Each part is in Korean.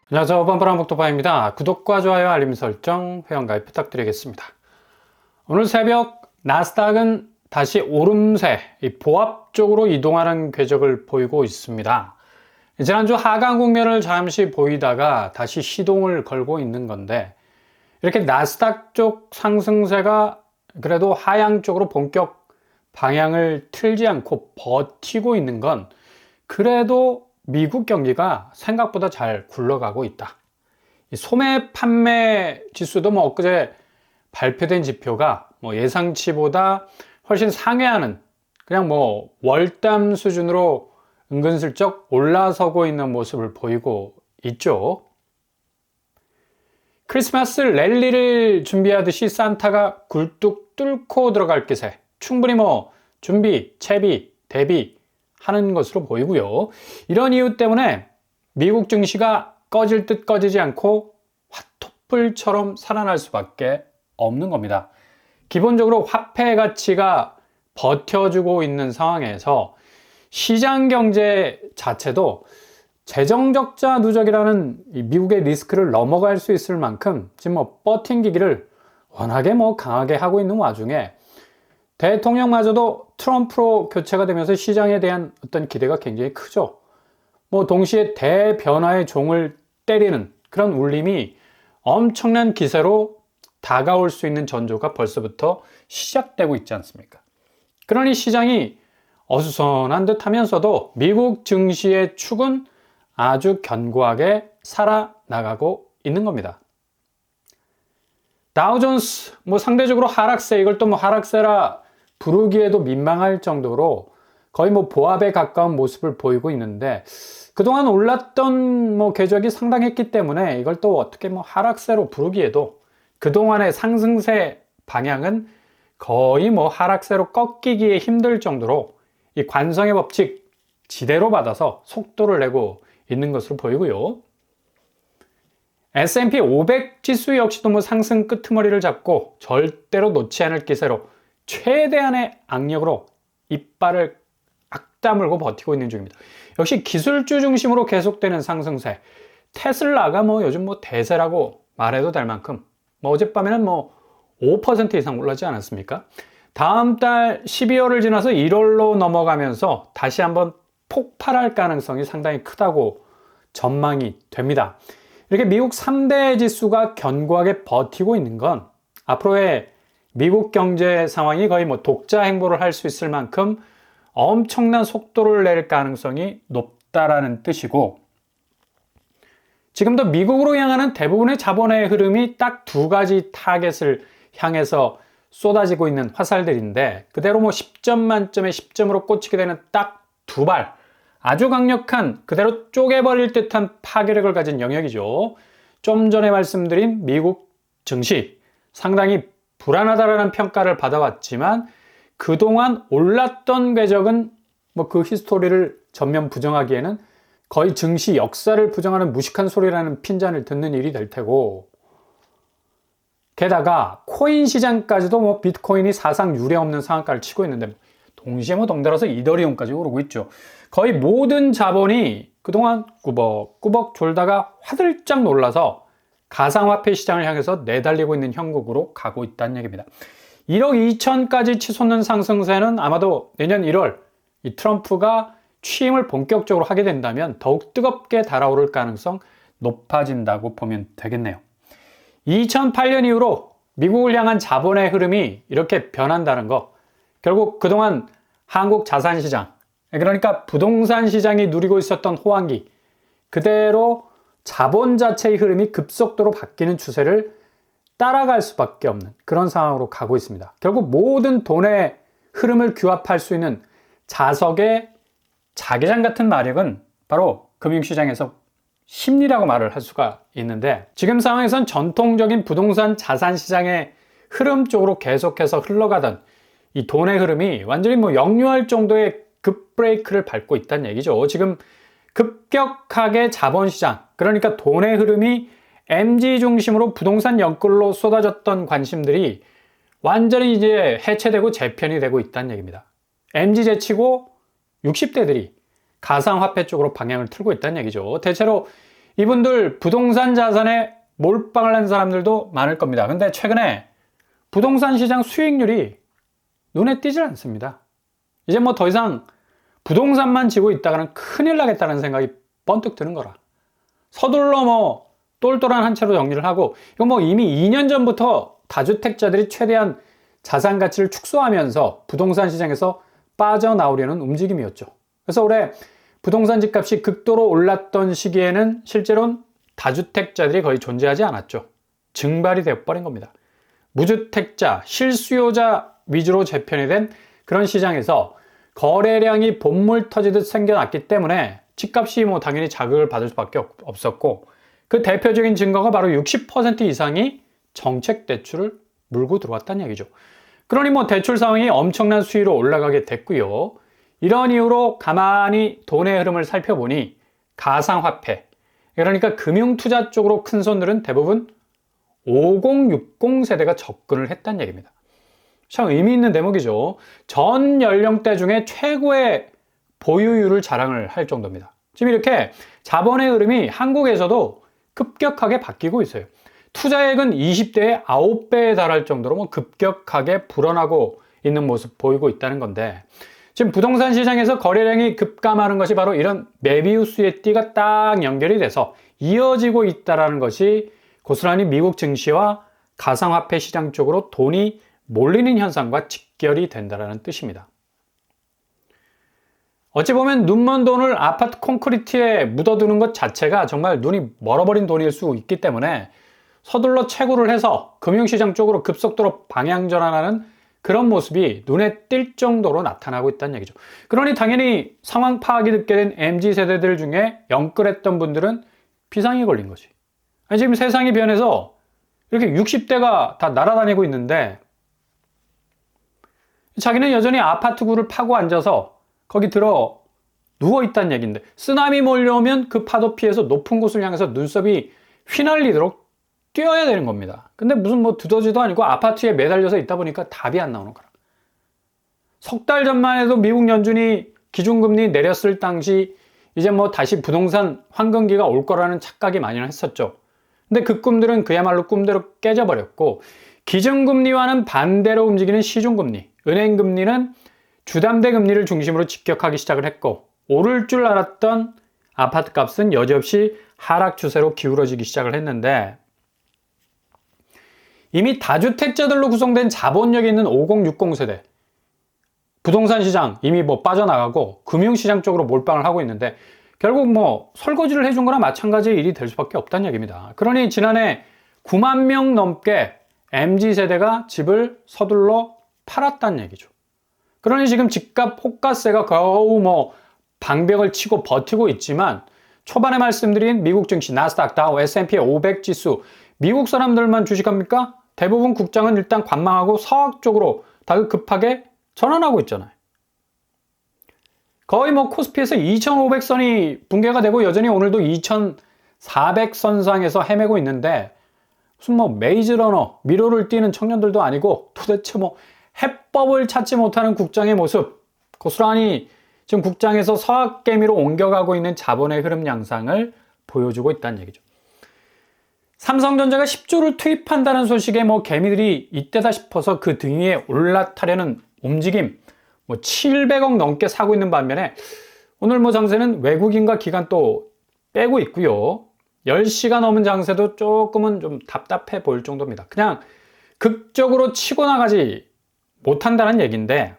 안녕하세요. 뻔뻔한 복도파입니다. 구독과 좋아요, 알림 설정, 회원가입 부탁드리겠습니다. 오늘 새벽 나스닥은 다시 오름세, 보합 쪽으로 이동하는 궤적을 보이고 있습니다. 지난주 하강 국면을 잠시 보이다가 다시 시동을 걸고 있는 건데, 이렇게 나스닥 쪽 상승세가 그래도 하향 쪽으로 본격 방향을 틀지 않고 버티고 있는 건 그래도 미국 경기가 생각보다 잘 굴러가고 있다. 소매 판매 지수도 엊그제 발표된 지표가 예상치보다 훨씬 상회하는 그냥 월담 수준으로 은근슬쩍 올라서고 있는 모습을 보이고 있죠. 크리스마스 랠리를 준비하듯이 산타가 굴뚝 뚫고 들어갈 기세, 충분히 준비, 채비, 대비 하는 것으로 보이고요. 이런 이유 때문에 미국 증시가 꺼질 듯 꺼지지 않고 화토불처럼 살아날 수밖에 없는 겁니다. 기본적으로 화폐 가치가 버텨주고 있는 상황에서 시장 경제 자체도 재정적자 누적이라는 미국의 리스크를 넘어갈 수 있을 만큼 지금 버팅기기를 워낙에 강하게 하고 있는 와중에 대통령마저도 트럼프로 교체가 되면서 시장에 대한 어떤 기대가 굉장히 크죠. 동시에 대변화의 종을 때리는 그런 울림이 엄청난 기세로 다가올 수 있는 전조가 벌써부터 시작되고 있지 않습니까? 그러니 시장이 어수선한 듯 하면서도 미국 증시의 축은 아주 견고하게 살아나가고 있는 겁니다. 다우존스 상대적으로 하락세, 이걸 또 하락세라 부르기에도 민망할 정도로 거의 보합에 가까운 모습을 보이고 있는데, 그동안 올랐던 궤적이 상당했기 때문에 이걸 또 어떻게 하락세로 부르기에도 그동안의 상승세 방향은 거의 하락세로 꺾이기에 힘들 정도로 이 관성의 법칙 지대로 받아서 속도를 내고 있는 것으로 보이고요. S&P 500 지수 역시도 상승 끄트머리를 잡고 절대로 놓지 않을 기세로 최대한의 악력으로 이빨을 악다물고 버티고 있는 중입니다. 역시 기술주 중심으로 계속되는 상승세. 테슬라가 요즘 대세라고 말해도 될 만큼 어젯밤에는 5% 이상 올랐지 않았습니까? 다음 달 12월을 지나서 1월로 넘어가면서 다시 한번 폭발할 가능성이 상당히 크다고 전망이 됩니다. 이렇게 미국 3대 지수가 견고하게 버티고 있는 건 앞으로의 미국 경제 상황이 거의 독자 행보를 할 수 있을 만큼 엄청난 속도를 낼 가능성이 높다라는 뜻이고, 지금도 미국으로 향하는 대부분의 자본의 흐름이 딱 두 가지 타겟을 향해서 쏟아지고 있는 화살들인데, 그대로 10점 만점에 10점으로 꽂히게 되는 딱 두 발, 아주 강력한 그대로 쪼개버릴 듯한 파괴력을 가진 영역이죠. 좀 전에 말씀드린 미국 증시 상당히 불안하다라는 평가를 받아왔지만 그동안 올랐던 궤적은 그 히스토리를 전면 부정하기에는 거의 증시 역사를 부정하는 무식한 소리라는 핀잔을 듣는 일이 될 테고, 게다가 코인 시장까지도 비트코인이 사상 유례 없는 상한가를 치고 있는데 동시에 덩달아서 이더리움까지 오르고 있죠. 거의 모든 자본이 그동안 꾸벅꾸벅 졸다가 화들짝 놀라서 가상화폐 시장을 향해서 내달리고 있는 형국으로 가고 있다는 얘기입니다. 1억 2천까지 치솟는 상승세는 아마도 내년 1월 이 트럼프가 취임을 본격적으로 하게 된다면 더욱 뜨겁게 달아오를 가능성 높아진다고 보면 되겠네요. 2008년 이후로 미국을 향한 자본의 흐름이 이렇게 변한다는 거, 결국 그동안 한국 자산시장, 그러니까 부동산 시장이 누리고 있었던 호황기 그대로 자본 자체의 흐름이 급속도로 바뀌는 추세를 따라갈 수밖에 없는 그런 상황으로 가고 있습니다. 결국 모든 돈의 흐름을 규합할 수 있는 자석의 자개장 같은 마력은 바로 금융시장에서 심리라고 말을 할 수가 있는데, 지금 상황에선 전통적인 부동산 자산 시장의 흐름 쪽으로 계속해서 흘러가던 이 돈의 흐름이 완전히 역류할 정도의 급브레이크를 밟고 있다는 얘기죠. 지금 급격하게 자본시장, 그러니까 돈의 흐름이 MZ 중심으로 부동산 연끌로 쏟아졌던 관심들이 완전히 이제 해체되고 재편이 되고 있다는 얘기입니다. MZ 제치고 60대들이 가상화폐 쪽으로 방향을 틀고 있다는 얘기죠. 대체로 이분들 부동산 자산에 몰빵을 한 사람들도 많을 겁니다. 근데 최근에 부동산 시장 수익률이 눈에 띄질 않습니다. 이제 뭐 더 이상 부동산만 지고 있다가는 큰일 나겠다는 생각이 번뜩 드는 거라. 서둘러 뭐 똘똘한 한 채로 정리를 하고, 이건 뭐 이미 2년 전부터 다주택자들이 최대한 자산 가치를 축소하면서 부동산 시장에서 빠져나오려는 움직임이었죠. 그래서 올해 부동산 집값이 극도로 올랐던 시기에는 실제로는 다주택자들이 거의 존재하지 않았죠. 증발이 되어버린 겁니다. 무주택자, 실수요자 위주로 재편이 된 그런 시장에서 거래량이 본물 터지듯 생겨났기 때문에 집값이 뭐 당연히 자극을 받을 수밖에 없었고, 그 대표적인 증거가 바로 60% 이상이 정책 대출을 물고 들어왔다는 얘기죠. 그러니 뭐 대출 상황이 엄청난 수위로 올라가게 됐고요. 이런 이유로 가만히 돈의 흐름을 살펴보니 가상화폐, 그러니까 금융투자 쪽으로 큰 손들은 대부분 5060 세대가 접근을 했다는 얘기입니다. 참 의미 있는 대목이죠. 전 연령대 중에 최고의 보유율을 자랑을 할 정도입니다. 지금 이렇게 자본의 흐름이 한국에서도 급격하게 바뀌고 있어요. 투자액은 20대의 9배에 달할 정도로 뭐 급격하게 불어나고 있는 모습 보이고 있다는 건데, 지금 부동산 시장에서 거래량이 급감하는 것이 바로 이런 메비우스의 띠가 딱 연결이 돼서 이어지고 있다는 것이 고스란히 미국 증시와 가상화폐 시장 쪽으로 돈이 몰리는 현상과 직결이 된다는 뜻입니다. 어찌 보면 눈먼 돈을 아파트 콘크리트에 묻어두는 것 자체가 정말 눈이 멀어버린 돈일 수 있기 때문에 서둘러 채굴을 해서 금융시장 쪽으로 급속도로 방향 전환하는 그런 모습이 눈에 띌 정도로 나타나고 있다는 얘기죠. 그러니 당연히 상황 파악이 늦게 된 MZ세대들 중에 영끌했던 분들은 비상이 걸린 거지. 아니, 지금 세상이 변해서 이렇게 60대가 다 날아다니고 있는데 자기는 여전히 아파트구를 파고 앉아서 거기 들어 누워있다는 얘기인데, 쓰나미 몰려오면 그 파도 피해서 높은 곳을 향해서 눈썹이 휘날리도록 뛰어야 되는 겁니다. 근데 무슨 뭐 두더지도 아니고 아파트에 매달려서 있다 보니까 답이 안 나오는 거라. 석 달 전만 해도 미국 연준이 기준금리 내렸을 당시 이제 뭐 다시 부동산 황금기가 올 거라는 착각이 만연했었죠. 근데 그 꿈들은 그야말로 꿈대로 깨져버렸고, 기준금리와는 반대로 움직이는 시중금리, 은행금리는 주담대 금리를 중심으로 직격하기 시작을 했고, 오를 줄 알았던 아파트 값은 여지없이 하락 추세로 기울어지기 시작을 했는데, 이미 다주택자들로 구성된 자본력이 있는 5060 세대, 부동산 시장 이미 뭐 빠져나가고 금융시장 쪽으로 몰빵을 하고 있는데, 결국 뭐 설거지를 해준 거나 마찬가지의 일이 될 수밖에 없다는 얘기입니다. 그러니 지난해 9만 명 넘게 MZ세대가 집을 서둘러 팔았다는 얘기죠. 그러니 지금 집값 호가세가 겨우 뭐 방벽을 치고 버티고 있지만, 초반에 말씀드린 미국 증시, 나스닥, 다우, S&P 500 지수, 미국 사람들만 주식합니까? 대부분 국장은 일단 관망하고 서학 쪽으로 다급하게 전환하고 있잖아요. 거의 뭐 코스피에서 2500선이 붕괴가 되고 여전히 오늘도 2400선상에서 헤매고 있는데, 무슨 뭐 메이즈러너, 미로를 띄는 청년들도 아니고 도대체 뭐 해법을 찾지 못하는 국장의 모습, 고스란히 지금 국장에서 서학개미로 옮겨가고 있는 자본의 흐름 양상을 보여주고 있다는 얘기죠. 삼성전자가 10조를 투입한다는 소식에 뭐 개미들이 이때다 싶어서 그 등 위에 올라타려는 움직임, 뭐 700억 넘게 사고 있는 반면에 오늘 뭐 장세는 외국인과 기관 또 빼고 있고요. 10시가 넘은 장세도 조금은 좀 답답해 보일 정도입니다. 그냥 극적으로 치고 나가지 못한다는 얘기인데,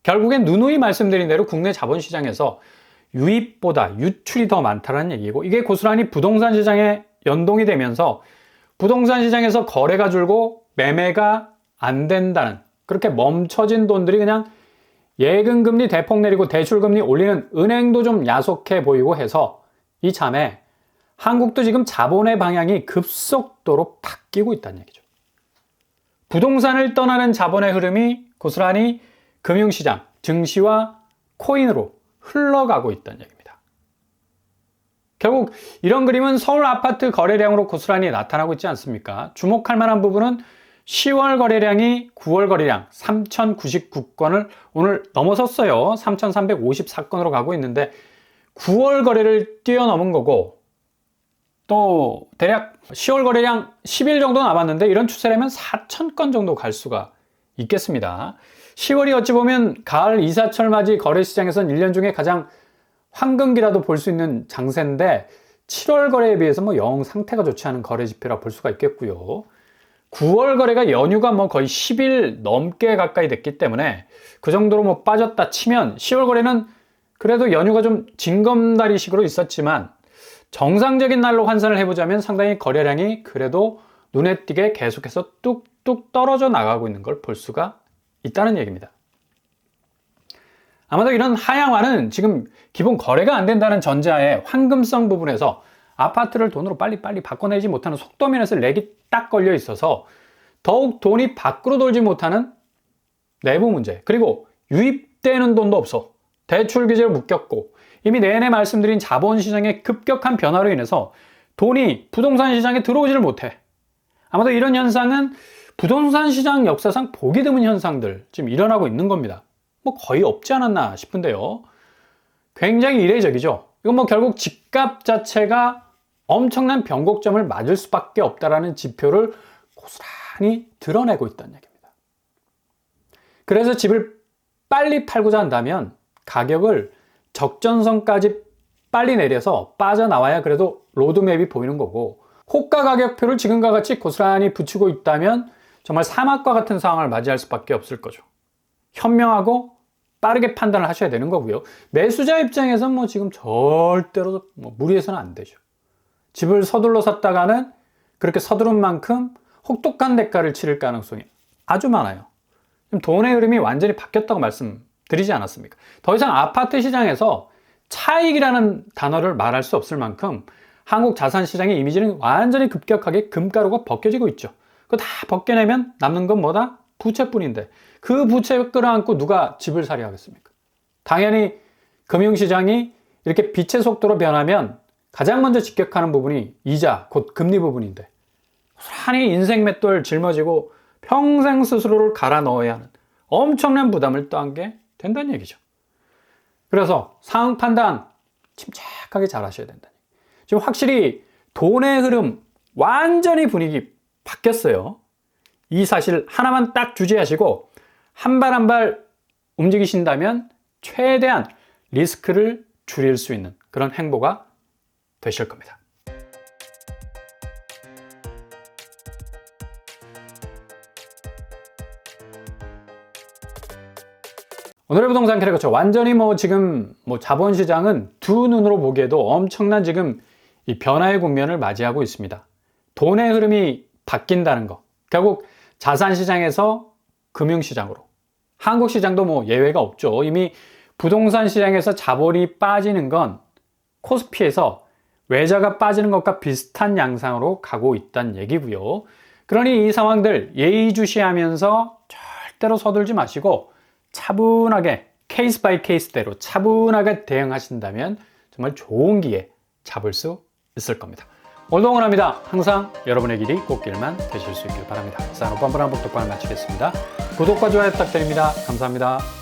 결국엔 누누이 말씀드린 대로 국내 자본시장에서 유입보다 유출이 더 많다는 얘기고, 이게 고스란히 부동산 시장에 연동이 되면서 부동산 시장에서 거래가 줄고 매매가 안 된다는, 그렇게 멈춰진 돈들이 그냥 예금금리 대폭 내리고 대출금리 올리는 은행도 좀 야속해 보이고 해서 이참에 한국도 지금 자본의 방향이 급속도로 바뀌고 있다는 얘기죠. 부동산을 떠나는 자본의 흐름이 고스란히 금융시장, 증시와 코인으로 흘러가고 있다는 얘기입니다. 결국 이런 그림은 서울 아파트 거래량으로 고스란히 나타나고 있지 않습니까? 주목할 만한 부분은 10월 거래량이 9월 거래량 3099건을 오늘 넘어섰어요. 3354건으로 가고 있는데, 9월 거래를 뛰어넘은 거고, 또 대략 10월 거래량 10일 정도 남았는데 이런 추세라면 4,000건 정도 갈 수가 있겠습니다. 10월이 어찌 보면 가을 이사철 맞이 거래시장에선 1년 중에 가장 황금기라도 볼 수 있는 장세인데 7월 거래에 비해서 영 상태가 좋지 않은 거래 지표라 볼 수가 있겠고요. 9월 거래가 연휴가 거의 10일 넘게 가까이 됐기 때문에 그 정도로 빠졌다 치면 10월 거래는 그래도 연휴가 좀 징검다리식으로 있었지만 정상적인 날로 환산을 해보자면 상당히 거래량이 그래도 눈에 띄게 계속해서 뚝뚝 떨어져 나가고 있는 걸 볼 수가 있다는 얘기입니다. 아마도 이런 하향화는 지금 기본 거래가 안 된다는 전제하에 황금성 부분에서 아파트를 돈으로 빨리빨리 바꿔내지 못하는 속도면에서 렉이 딱 걸려 있어서 더욱 돈이 밖으로 돌지 못하는 내부 문제, 그리고 유입되는 돈도 없어 대출 규제로 묶였고 이미 내내 말씀드린 자본시장의 급격한 변화로 인해서 돈이 부동산 시장에 들어오지를 못해. 아마도 이런 현상은 부동산 시장 역사상 보기 드문 현상들 지금 일어나고 있는 겁니다. 거의 없지 않았나 싶은데요. 굉장히 이례적이죠. 이건 결국 집값 자체가 엄청난 변곡점을 맞을 수밖에 없다라는 지표를 고스란히 드러내고 있다는 얘기입니다. 그래서 집을 빨리 팔고자 한다면 가격을 적전선까지 빨리 내려서 빠져나와야 그래도 로드맵이 보이는 거고, 호가 가격표를 지금과 같이 고스란히 붙이고 있다면 정말 사막과 같은 상황을 맞이할 수밖에 없을 거죠. 현명하고 빠르게 판단을 하셔야 되는 거고요. 매수자 입장에선 지금 절대로 무리해서는 안 되죠. 집을 서둘러 샀다가는 그렇게 서두른 만큼 혹독한 대가를 치를 가능성이 아주 많아요. 돈의 흐름이 완전히 바뀌었다고 말씀드리지 않았습니까? 더 이상 아파트 시장에서 차익이라는 단어를 말할 수 없을 만큼 한국 자산시장의 이미지는 완전히 급격하게 금가루가 벗겨지고 있죠. 그거 다 벗겨내면 남는 건 뭐다? 부채뿐인데 그 부채 끌어안고 누가 집을 사려 하겠습니까? 당연히 금융시장이 이렇게 빛의 속도로 변하면 가장 먼저 직격하는 부분이 이자, 곧 금리 부분인데 고스란히 인생 맷돌 짊어지고 평생 스스로를 갈아 넣어야 하는 엄청난 부담을 떠안게 된다는 얘기죠. 그래서 상황 판단 침착하게 잘 하셔야 된다는 얘기. 지금 확실히 돈의 흐름 완전히 분위기 바뀌었어요. 이 사실 하나만 딱 주지하시고 한 발 한 발 움직이신다면 최대한 리스크를 줄일 수 있는 그런 행보가 되실 겁니다. 오늘의 부동산 캐릭터죠. 완전히 지금 자본시장은 두 눈으로 보기에도 엄청난 지금 이 변화의 국면을 맞이하고 있습니다. 돈의 흐름이 바뀐다는 거. 결국 자산시장에서 금융시장으로. 한국 시장도 예외가 없죠. 이미 부동산 시장에서 자본이 빠지는 건 코스피에서 외자가 빠지는 것과 비슷한 양상으로 가고 있다는 얘기고요. 그러니 이 상황들 예의주시하면서 절대로 서둘지 마시고 차분하게 케이스 바이 케이스대로 차분하게 대응하신다면 정말 좋은 기회 잡을 수 있을 겁니다. 오늘도 응원합니다. 항상 여러분의 길이 꽃길만 되실 수 있길 바랍니다. 자, 오빠 한번 독방을 마치겠습니다. 구독과 좋아요 부탁드립니다. 감사합니다.